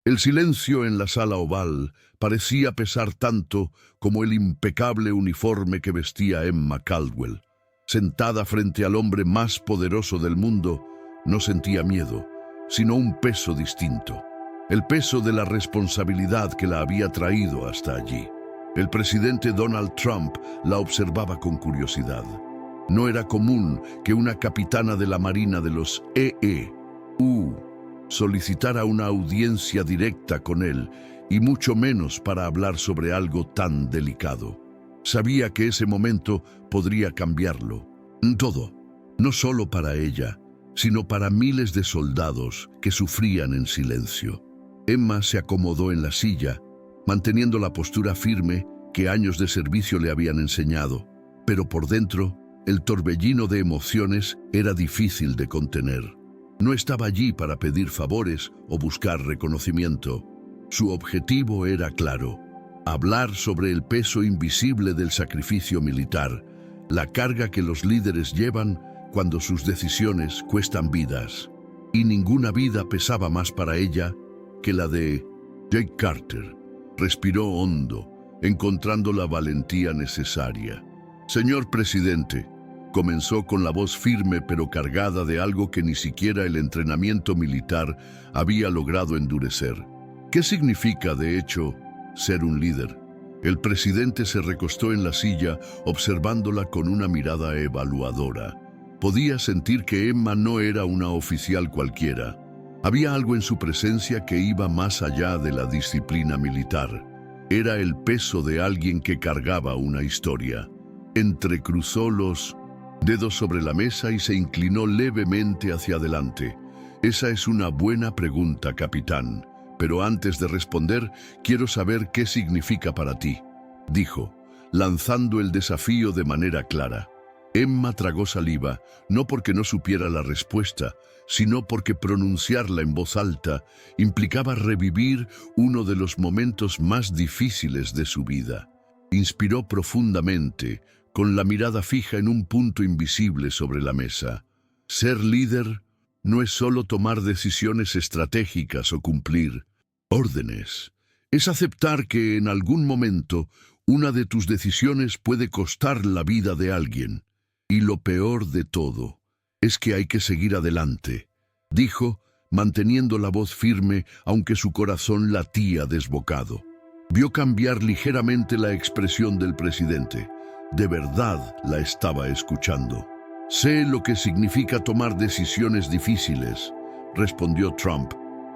El silencio en la sala oval parecía pesar tanto como el impecable uniforme que vestía Emma Caldwell. Sentada frente al hombre más poderoso del mundo, no sentía miedo, sino un peso distinto. El peso de la responsabilidad que la había traído hasta allí. El presidente Donald Trump la observaba con curiosidad. No era común que una capitana de la Marina de los EEU solicitara una audiencia directa con él, y mucho menos para hablar sobre algo tan delicado. Sabía que ese momento podría cambiarlo. Todo, no solo para ella, sino para miles de soldados que sufrían en silencio. Emma se acomodó en la silla, manteniendo la postura firme que años de servicio le habían enseñado, pero por dentro, el torbellino de emociones era difícil de contener. No estaba allí para pedir favores o buscar reconocimiento. Su objetivo era claro: hablar sobre el peso invisible del sacrificio militar, la carga que los líderes llevan cuando sus decisiones cuestan vidas. Y ninguna vida pesaba más para ella que la de Jake Carter. Respiró hondo, encontrando la valentía necesaria. «Señor presidente», comenzó con la voz firme pero cargada de algo que ni siquiera el entrenamiento militar había logrado endurecer. ¿Qué significa, de hecho, ser un líder? El presidente se recostó en la silla, observándola con una mirada evaluadora. Podía sentir que Emma no era una oficial cualquiera. Había algo en su presencia que iba más allá de la disciplina militar. Era el peso de alguien que cargaba una historia. Entrecruzó los dedos sobre la mesa y se inclinó levemente hacia adelante. «Esa es una buena pregunta, capitán. Pero antes de responder, quiero saber qué significa para ti», dijo, lanzando el desafío de manera clara. Emma tragó saliva, no porque no supiera la respuesta, sino porque pronunciarla en voz alta implicaba revivir uno de los momentos más difíciles de su vida. Inspiró profundamente, con la mirada fija en un punto invisible sobre la mesa. Ser líder no es solo tomar decisiones estratégicas o cumplir órdenes. Es aceptar que en algún momento una de tus decisiones puede costar la vida de alguien. Y lo peor de todo es que hay que seguir adelante, dijo, manteniendo la voz firme aunque su corazón latía desbocado. Vio cambiar ligeramente la expresión del presidente. De verdad la estaba escuchando. «Sé lo que significa tomar decisiones difíciles», respondió Trump,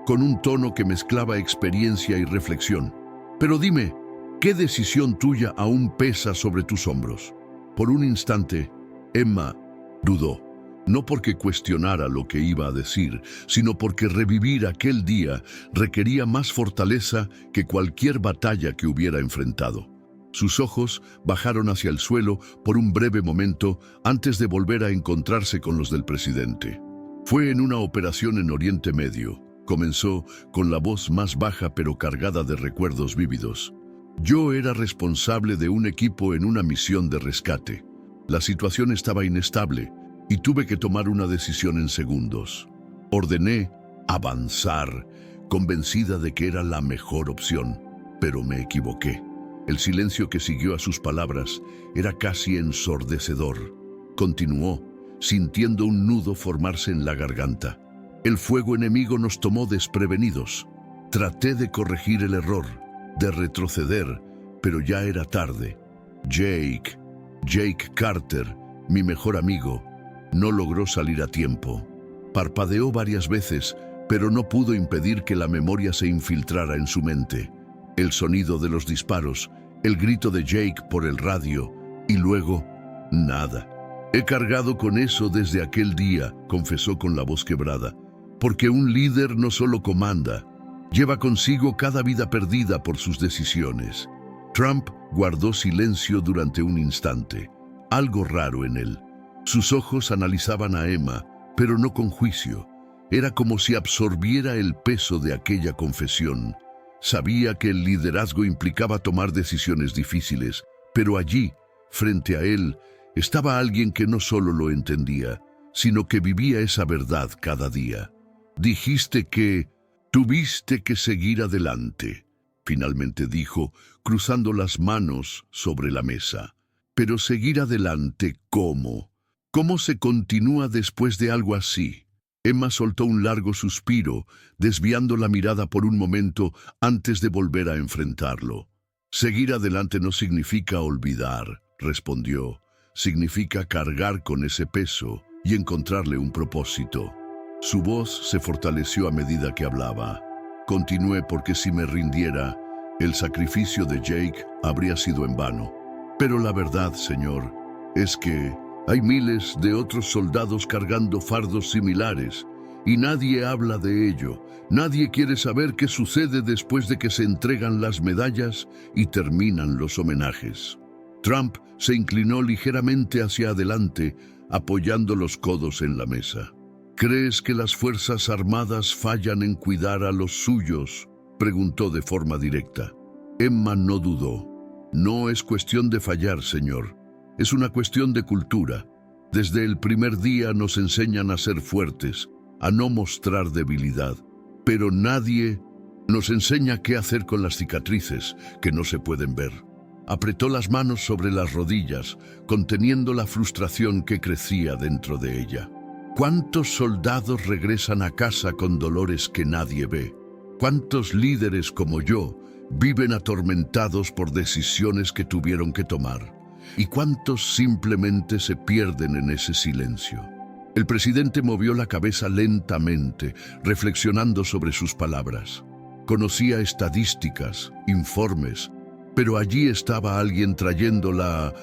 con un tono que mezclaba experiencia y reflexión. «Pero dime, ¿qué decisión tuya aún pesa sobre tus hombros?» Por un instante, Emma dudó, no porque cuestionara lo que iba a decir, sino porque revivir aquel día requería más fortaleza que cualquier batalla que hubiera enfrentado. Sus ojos bajaron hacia el suelo por un breve momento antes de volver a encontrarse con los del presidente. «Fue en una operación en Oriente Medio», comenzó con la voz más baja pero cargada de recuerdos vívidos. «Yo era responsable de un equipo en una misión de rescate. La situación estaba inestable y tuve que tomar una decisión en segundos. Ordené avanzar, convencida de que era la mejor opción, pero me equivoqué». El silencio que siguió a sus palabras era casi ensordecedor. Continuó, sintiendo un nudo formarse en la garganta. «El fuego enemigo nos tomó desprevenidos. Traté de corregir el error, de retroceder, pero ya era tarde. Jake Carter, mi mejor amigo, no logró salir a tiempo. Parpadeó varias veces, pero no pudo impedir que la memoria se infiltrara en su mente. El sonido de los disparos, el grito de Jake por el radio, y luego, nada. He cargado con eso desde aquel día», confesó con la voz quebrada, «porque un líder no solo comanda, lleva consigo cada vida perdida por sus decisiones». Trump guardó silencio durante un instante, algo raro en él. Sus ojos analizaban a Emma, pero no con juicio. Era como si absorbiera el peso de aquella confesión. Sabía que el liderazgo implicaba tomar decisiones difíciles, pero allí, frente a él, estaba alguien que no solo lo entendía, sino que vivía esa verdad cada día. «Dijiste que Tuviste que seguir adelante, finalmente dijo, cruzando las manos sobre la mesa. Pero seguir adelante, ¿cómo? ¿Cómo se continúa después de algo así? Emma soltó un largo suspiro, desviando la mirada por un momento antes de volver a enfrentarlo. Seguir adelante no significa olvidar, respondió. Significa cargar con ese peso y encontrarle un propósito. Su voz se fortaleció a medida que hablaba. Continué porque si me rindiera, el sacrificio de Jake habría sido en vano. Pero la verdad, señor, es que hay miles de otros soldados cargando fardos similares y nadie habla de ello. Nadie quiere saber qué sucede después de que se entregan las medallas y terminan los homenajes. Trump se inclinó ligeramente hacia adelante, apoyando los codos en la mesa. ¿Crees que las Fuerzas Armadas fallan en cuidar a los suyos?, preguntó de forma directa. Emma no dudó. No es cuestión de fallar, señor. Es una cuestión de cultura. Desde el primer día nos enseñan a ser fuertes, a no mostrar debilidad. Pero nadie nos enseña qué hacer con las cicatrices que no se pueden ver. Apretó las manos sobre las rodillas, conteniendo la frustración que crecía dentro de ella. ¿Cuántos soldados regresan a casa con dolores que nadie ve? ¿Cuántos líderes como yo viven atormentados por decisiones que tuvieron que tomar? ¿Y cuántos simplemente se pierden en ese silencio? El presidente movió la cabeza lentamente, reflexionando sobre sus palabras. Conocía estadísticas, informes, pero allí estaba alguien trayendo la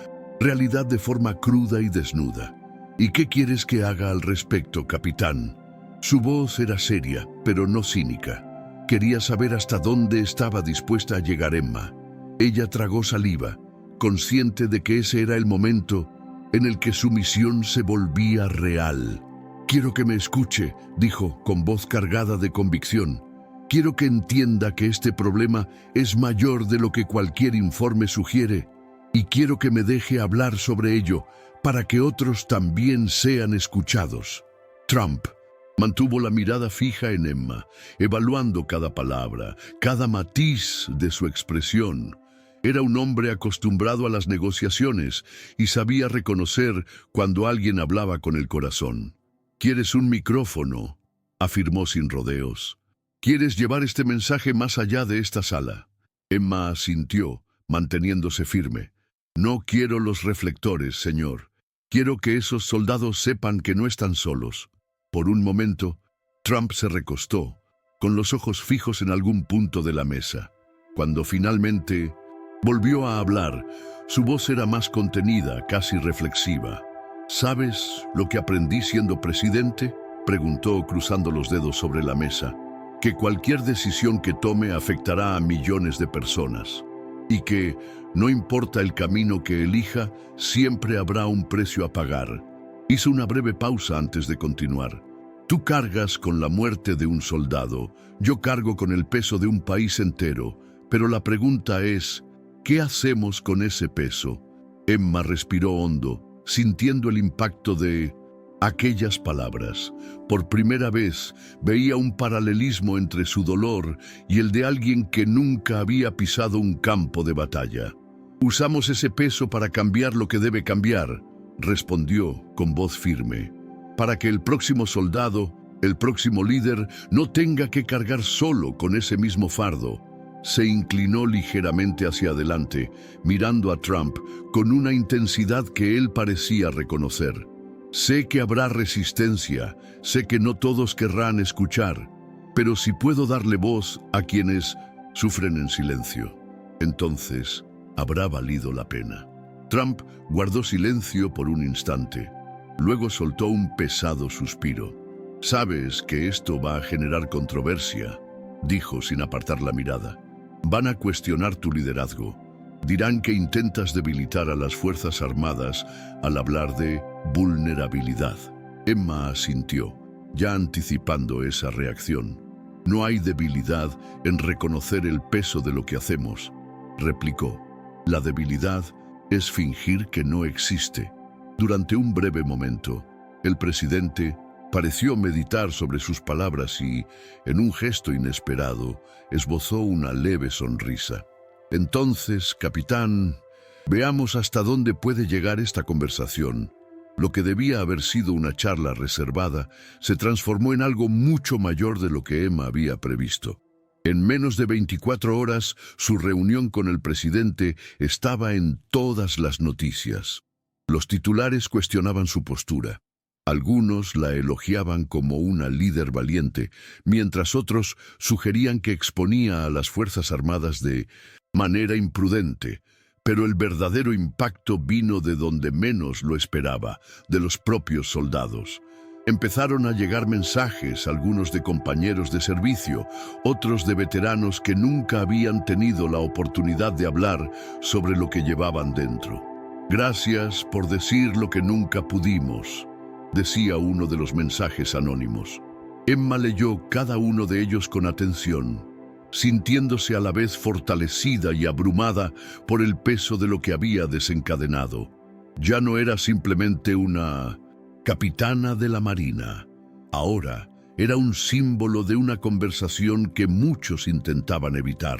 realidad de forma cruda y desnuda. ¿Y qué quieres que haga al respecto, capitán? Su voz era seria, pero no cínica. Quería saber hasta dónde estaba dispuesta a llegar Emma. Ella tragó saliva, consciente de que ese era el momento en el que su misión se volvía real. «Quiero que me escuche», dijo con voz cargada de convicción. «Quiero que entienda que este problema es mayor de lo que cualquier informe sugiere, y quiero que me deje hablar sobre ello para que otros también sean escuchados». Trump mantuvo la mirada fija en Emma, evaluando cada palabra, cada matiz de su expresión. Era un hombre acostumbrado a las negociaciones y sabía reconocer cuando alguien hablaba con el corazón. «¿Quieres un micrófono?», afirmó sin rodeos. «¿Quieres llevar este mensaje más allá de esta sala?». Emma asintió, manteniéndose firme. «No quiero los reflectores, señor. Quiero que esos soldados sepan que no están solos». Por un momento, Trump se recostó, con los ojos fijos en algún punto de la mesa. Cuando finalmente volvió a hablar, su voz era más contenida, casi reflexiva. «¿Sabes lo que aprendí siendo presidente?», preguntó cruzando los dedos sobre la mesa. «Que cualquier decisión que tome afectará a millones de personas. Y que, no importa el camino que elija, siempre habrá un precio a pagar». Hizo una breve pausa antes de continuar. «Tú cargas con la muerte de un soldado, yo cargo con el peso de un país entero, pero la pregunta es, ¿qué hacemos con ese peso?». Emma respiró hondo, sintiendo el impacto de aquellas palabras. Por primera vez veía un paralelismo entre su dolor y el de alguien que nunca había pisado un campo de batalla. «Usamos ese peso para cambiar lo que debe cambiar», respondió con voz firme, «para que el próximo soldado, el próximo líder, no tenga que cargar solo con ese mismo fardo». Se inclinó ligeramente hacia adelante, mirando a Trump con una intensidad que él parecía reconocer. «Sé que habrá resistencia, sé que no todos querrán escuchar, pero si puedo darle voz a quienes sufren en silencio, entonces habrá valido la pena». Trump guardó silencio por un instante. Luego soltó un pesado suspiro. «Sabes que esto va a generar controversia», dijo sin apartar la mirada. «Van a cuestionar tu liderazgo. Dirán que intentas debilitar a las Fuerzas Armadas al hablar de vulnerabilidad». Emma asintió, ya anticipando esa reacción. «No hay debilidad en reconocer el peso de lo que hacemos», replicó. «La debilidad es fingir que no existe». Durante un breve momento, el presidente Pareció meditar sobre sus palabras y, en un gesto inesperado, esbozó una leve sonrisa. Entonces, capitán, veamos hasta dónde puede llegar esta conversación. Lo que debía haber sido una charla reservada se transformó en algo mucho mayor de lo que Emma había previsto. En menos de 24 horas, su reunión con el presidente estaba en todas las noticias. Los titulares cuestionaban su postura. Algunos la elogiaban como una líder valiente, mientras otros sugerían que exponía a las Fuerzas Armadas de manera imprudente. Pero el verdadero impacto vino de donde menos lo esperaba, de los propios soldados. Empezaron a llegar mensajes, algunos de compañeros de servicio, otros de veteranos que nunca habían tenido la oportunidad de hablar sobre lo que llevaban dentro. «Gracias por decir lo que nunca pudimos», decía uno de los mensajes anónimos. Emma leyó cada uno de ellos con atención, sintiéndose a la vez fortalecida y abrumada por el peso de lo que había desencadenado. Ya no era simplemente una capitana de la Marina. Ahora era un símbolo de una conversación que muchos intentaban evitar.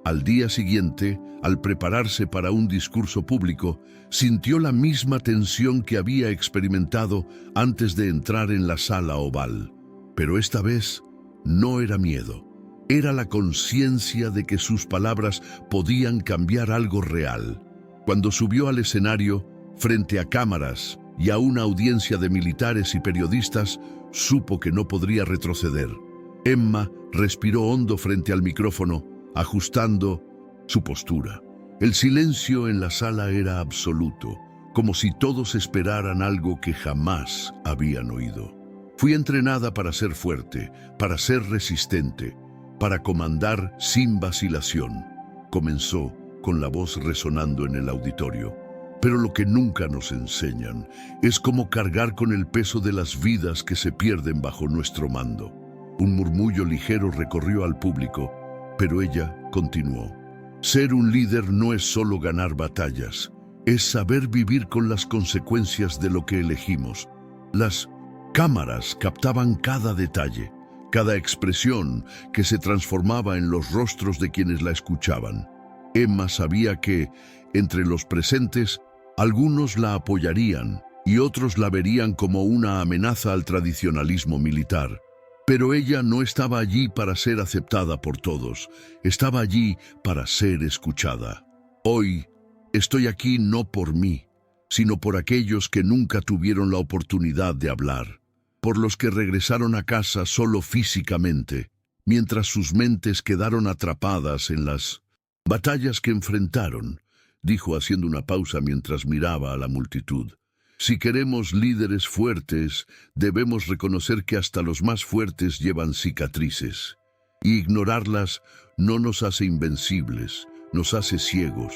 Al día siguiente, al prepararse para un discurso público, sintió la misma tensión que había experimentado antes de entrar en la sala oval. Pero esta vez no era miedo. Era la conciencia de que sus palabras podían cambiar algo real. Cuando subió al escenario, frente a cámaras y a una audiencia de militares y periodistas, supo que no podría retroceder. Emma respiró hondo frente al micrófono, ajustando su postura. El silencio en la sala era absoluto, como si todos esperaran algo que jamás habían oído. Fui entrenada para ser fuerte, para ser resistente, para comandar sin vacilación, comenzó con la voz resonando en el auditorio. Pero lo que nunca nos enseñan es cómo cargar con el peso de las vidas que se pierden bajo nuestro mando. Un murmullo ligero recorrió al público, pero ella continuó. Ser un líder no es solo ganar batallas, es saber vivir con las consecuencias de lo que elegimos. Las cámaras captaban cada detalle, cada expresión que se transformaba en los rostros de quienes la escuchaban. Emma sabía que, entre los presentes, algunos la apoyarían y otros la verían como una amenaza al tradicionalismo militar. Pero ella no estaba allí para ser aceptada por todos, estaba allí para ser escuchada. Hoy estoy aquí no por mí, sino por aquellos que nunca tuvieron la oportunidad de hablar, por los que regresaron a casa solo físicamente, mientras sus mentes quedaron atrapadas en las batallas que enfrentaron, dijo haciendo una pausa mientras miraba a la multitud. Si queremos líderes fuertes, debemos reconocer que hasta los más fuertes llevan cicatrices. Y ignorarlas no nos hace invencibles, nos hace ciegos.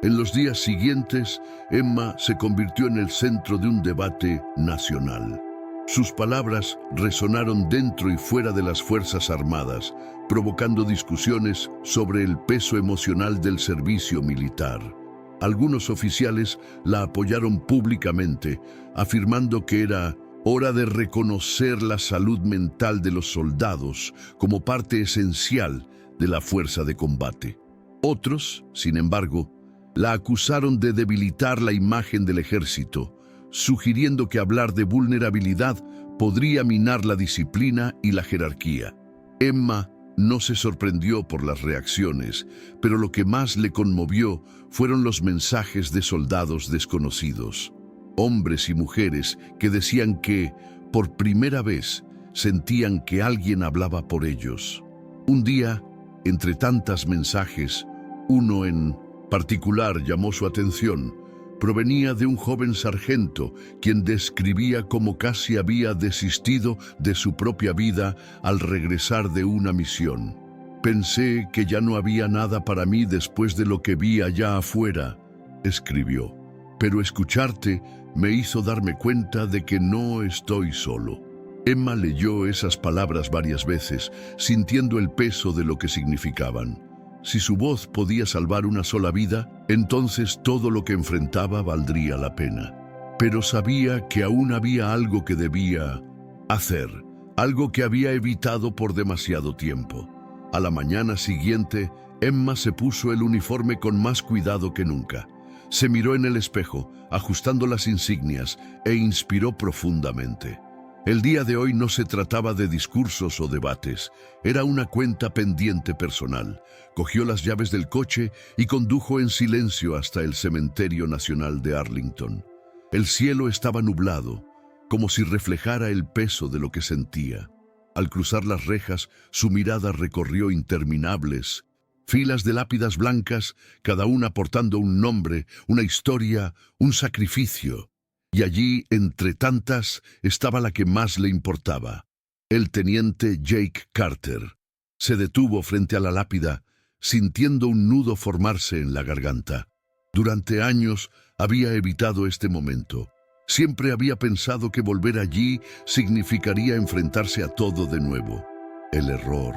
En los días siguientes, Emma se convirtió en el centro de un debate nacional. Sus palabras resonaron dentro y fuera de las Fuerzas Armadas, provocando discusiones sobre el peso emocional del servicio militar. Algunos oficiales la apoyaron públicamente, afirmando que era hora de reconocer la salud mental de los soldados como parte esencial de la fuerza de combate. Otros, sin embargo, la acusaron de debilitar la imagen del ejército, sugiriendo que hablar de vulnerabilidad podría minar la disciplina y la jerarquía. Emma no se sorprendió por las reacciones, pero lo que más le conmovió fueron los mensajes de soldados desconocidos, hombres y mujeres que decían que, por primera vez, sentían que alguien hablaba por ellos. Un día, entre tantos mensajes, uno en particular llamó su atención. Provenía de un joven sargento, quien describía cómo casi había desistido de su propia vida al regresar de una misión. «Pensé que ya no había nada para mí después de lo que vi allá afuera», escribió. «Pero escucharte me hizo darme cuenta de que no estoy solo». Emma leyó esas palabras varias veces, sintiendo el peso de lo que significaban. Si su voz podía salvar una sola vida, entonces todo lo que enfrentaba valdría la pena. Pero sabía que aún había algo que debía hacer algo que había evitado por demasiado tiempo. A la mañana siguiente, Emma se puso el uniforme con más cuidado que nunca. Se miró en el espejo, ajustando las insignias, e inspiró profundamente. El día de hoy no se trataba de discursos o debates, era una cuenta pendiente personal. Cogió las llaves del coche y condujo en silencio hasta el Cementerio Nacional de Arlington. El cielo estaba nublado, como si reflejara el peso de lo que sentía. Al cruzar las rejas, su mirada recorrió interminables filas de lápidas blancas, cada una portando un nombre, una historia, un sacrificio. Y allí, entre tantas, estaba la que más le importaba: el teniente Jake Carter. Se detuvo frente a la lápida, sintiendo un nudo formarse en la garganta. Durante años había evitado este momento. Siempre había pensado que volver allí significaría enfrentarse a todo de nuevo. El error,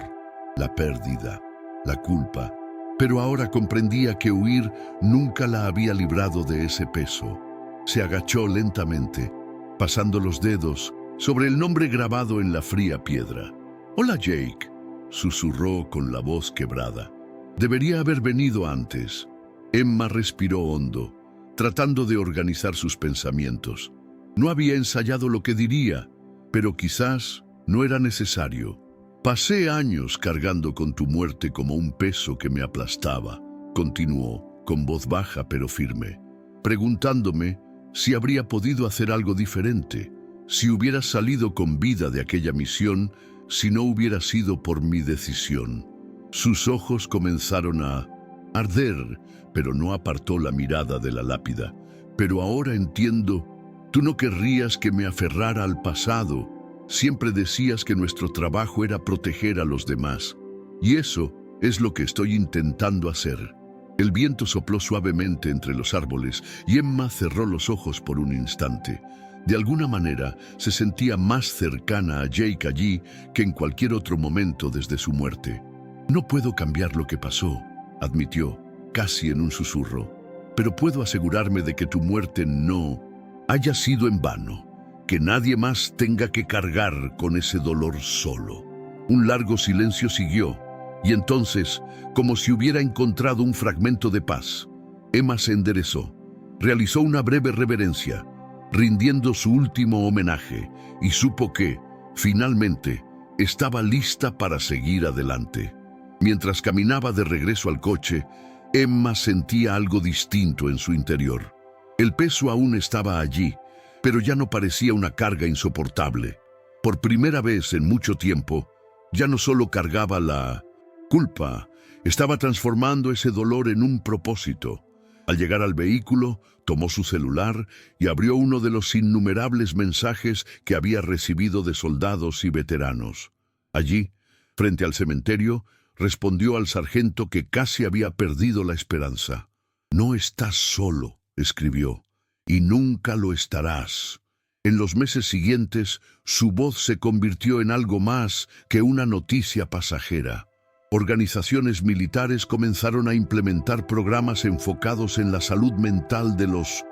la pérdida, la culpa. Pero ahora comprendía que huir nunca la había librado de ese peso. Se agachó lentamente, pasando los dedos sobre el nombre grabado en la fría piedra. «Hola, Jake», susurró con la voz quebrada. «Debería haber venido antes». Emma respiró hondo, tratando de organizar sus pensamientos. No había ensayado lo que diría, pero quizás no era necesario. «Pasé años cargando con tu muerte como un peso que me aplastaba», continuó, con voz baja pero firme, preguntándome si habría podido hacer algo diferente, si hubiera salido con vida de aquella misión, si no hubiera sido por mi decisión. Sus ojos comenzaron a arder, pero no apartó la mirada de la lápida. «Pero ahora entiendo, tú no querrías que me aferrara al pasado. Siempre decías que nuestro trabajo era proteger a los demás. Y eso es lo que estoy intentando hacer». El viento sopló suavemente entre los árboles y Emma cerró los ojos por un instante. De alguna manera se sentía más cercana a Jake allí que en cualquier otro momento desde su muerte. «No puedo cambiar lo que pasó», admitió, casi en un susurro, «pero puedo asegurarme de que tu muerte no haya sido en vano, que nadie más tenga que cargar con ese dolor solo». Un largo silencio siguió, y entonces, como si hubiera encontrado un fragmento de paz, Emma se enderezó, realizó una breve reverencia, rindiendo su último homenaje, y supo que, finalmente, estaba lista para seguir adelante. Mientras caminaba de regreso al coche, Emma sentía algo distinto en su interior. El peso aún estaba allí, pero ya no parecía una carga insoportable. Por primera vez en mucho tiempo, ya no solo cargaba la culpa, estaba transformando ese dolor en un propósito. Al llegar al vehículo, tomó su celular y abrió uno de los innumerables mensajes que había recibido de soldados y veteranos. Allí, frente al cementerio, respondió al sargento que casi había perdido la esperanza. «No estás solo», escribió, «y nunca lo estarás». En los meses siguientes, su voz se convirtió en algo más que una noticia pasajera. Organizaciones militares comenzaron a implementar programas enfocados en la salud mental de los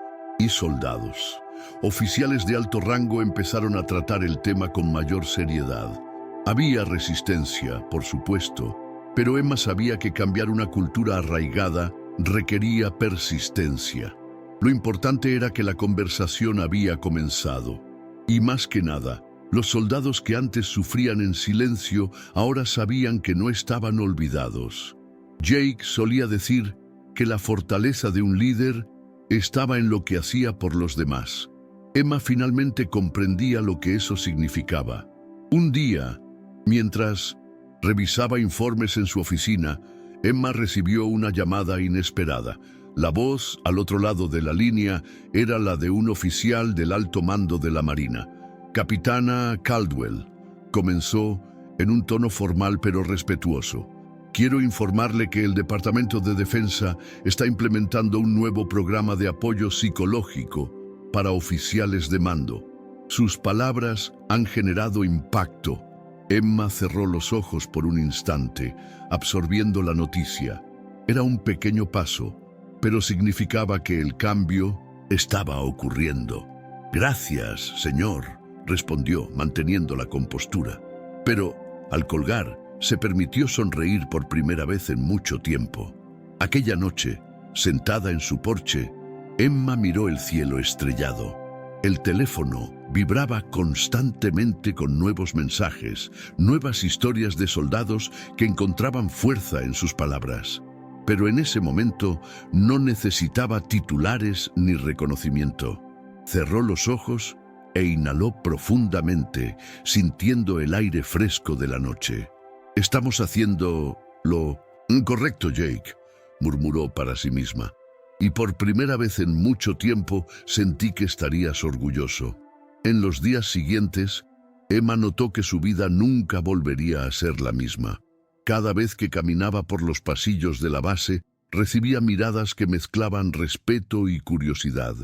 soldados. Oficiales de alto rango empezaron a tratar el tema con mayor seriedad. Había resistencia, por supuesto, pero Emma sabía que cambiar una cultura arraigada requería persistencia. Lo importante era que la conversación había comenzado. Y más que nada, los soldados que antes sufrían en silencio ahora sabían que no estaban olvidados. Jake solía decir que la fortaleza de un líder estaba en lo que hacía por los demás. Emma finalmente comprendía lo que eso significaba. Un día, mientras revisaba informes en su oficina, Emma recibió una llamada inesperada. La voz al otro lado de la línea era la de un oficial del alto mando de la Marina. «Capitana Caldwell», comenzó en un tono formal pero respetuoso. «Quiero informarle que el Departamento de Defensa está implementando un nuevo programa de apoyo psicológico para oficiales de mando». Sus palabras han generado impacto. Emma cerró los ojos por un instante, absorbiendo la noticia. Era un pequeño paso, pero significaba que el cambio estaba ocurriendo. «Gracias, señor», respondió, manteniendo la compostura. Pero, al colgar, se permitió sonreír por primera vez en mucho tiempo. Aquella noche, sentada en su porche, Emma miró el cielo estrellado. El teléfono vibraba constantemente con nuevos mensajes, nuevas historias de soldados que encontraban fuerza en sus palabras. Pero en ese momento no necesitaba titulares ni reconocimiento. Cerró los ojos e inhaló profundamente, sintiendo el aire fresco de la noche. «Estamos haciendo lo correcto, Jake», murmuró para sí misma. Y por primera vez en mucho tiempo sentí que estarías orgulloso. En los días siguientes, Emma notó que su vida nunca volvería a ser la misma. Cada vez que caminaba por los pasillos de la base, recibía miradas que mezclaban respeto y curiosidad.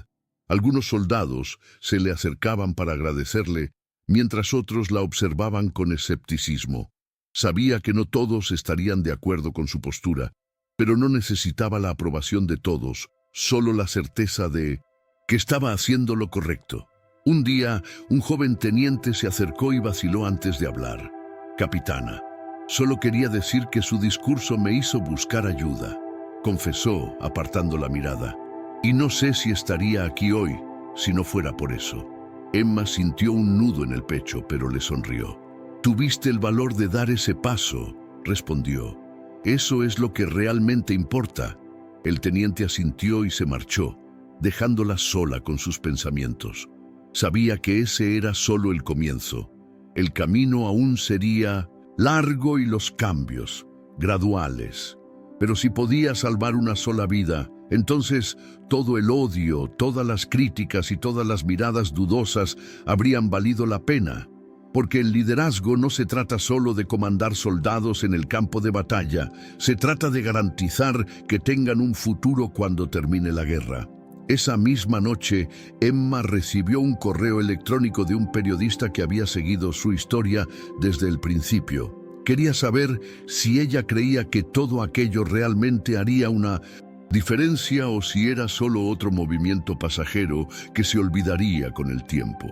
Algunos soldados se le acercaban para agradecerle, mientras otros la observaban con escepticismo. Sabía que no todos estarían de acuerdo con su postura, pero no necesitaba la aprobación de todos, solo la certeza de que estaba haciendo lo correcto. Un día, un joven teniente se acercó y vaciló antes de hablar. «Capitana, solo quería decir que su discurso me hizo buscar ayuda», confesó, apartando la mirada. «Y no sé si estaría aquí hoy, si no fuera por eso». Emma sintió un nudo en el pecho, pero le sonrió. «Tuviste el valor de dar ese paso», respondió. «Eso es lo que realmente importa». El teniente asintió y se marchó, dejándola sola con sus pensamientos. Sabía que ese era solo el comienzo. El camino aún sería largo y los cambios, graduales. Pero si podía salvar una sola vida, entonces todo el odio, todas las críticas y todas las miradas dudosas habrían valido la pena. Porque el liderazgo no se trata solo de comandar soldados en el campo de batalla, se trata de garantizar que tengan un futuro cuando termine la guerra. Esa misma noche, Emma recibió un correo electrónico de un periodista que había seguido su historia desde el principio. Quería saber si ella creía que todo aquello realmente haría una diferencia o si era solo otro movimiento pasajero que se olvidaría con el tiempo.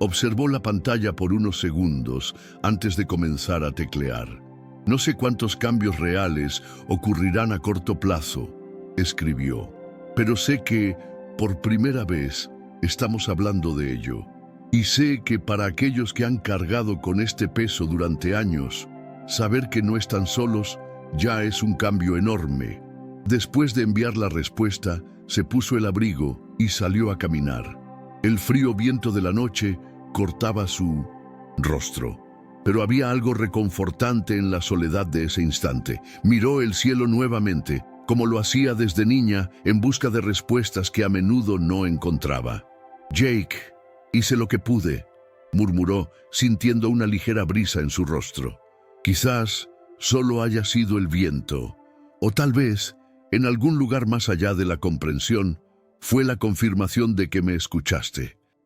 Observó la pantalla por unos segundos antes de comenzar a teclear. «No sé cuántos cambios reales ocurrirán a corto plazo», escribió, «pero sé que, por primera vez, estamos hablando de ello. Y sé que para aquellos que han cargado con este peso durante años, saber que no están solos ya es un cambio enorme». Después de enviar la respuesta, se puso el abrigo y salió a caminar. El frío viento de la noche cortaba su rostro, pero había algo reconfortante en la soledad de ese instante. Miró el cielo nuevamente, como lo hacía desde niña, en busca de respuestas que a menudo no encontraba. «Jake, hice lo que pude», murmuró, sintiendo una ligera brisa en su rostro. «Quizás solo haya sido el viento, o tal vez, en algún lugar más allá de la comprensión, fue la confirmación de que me escuchaste».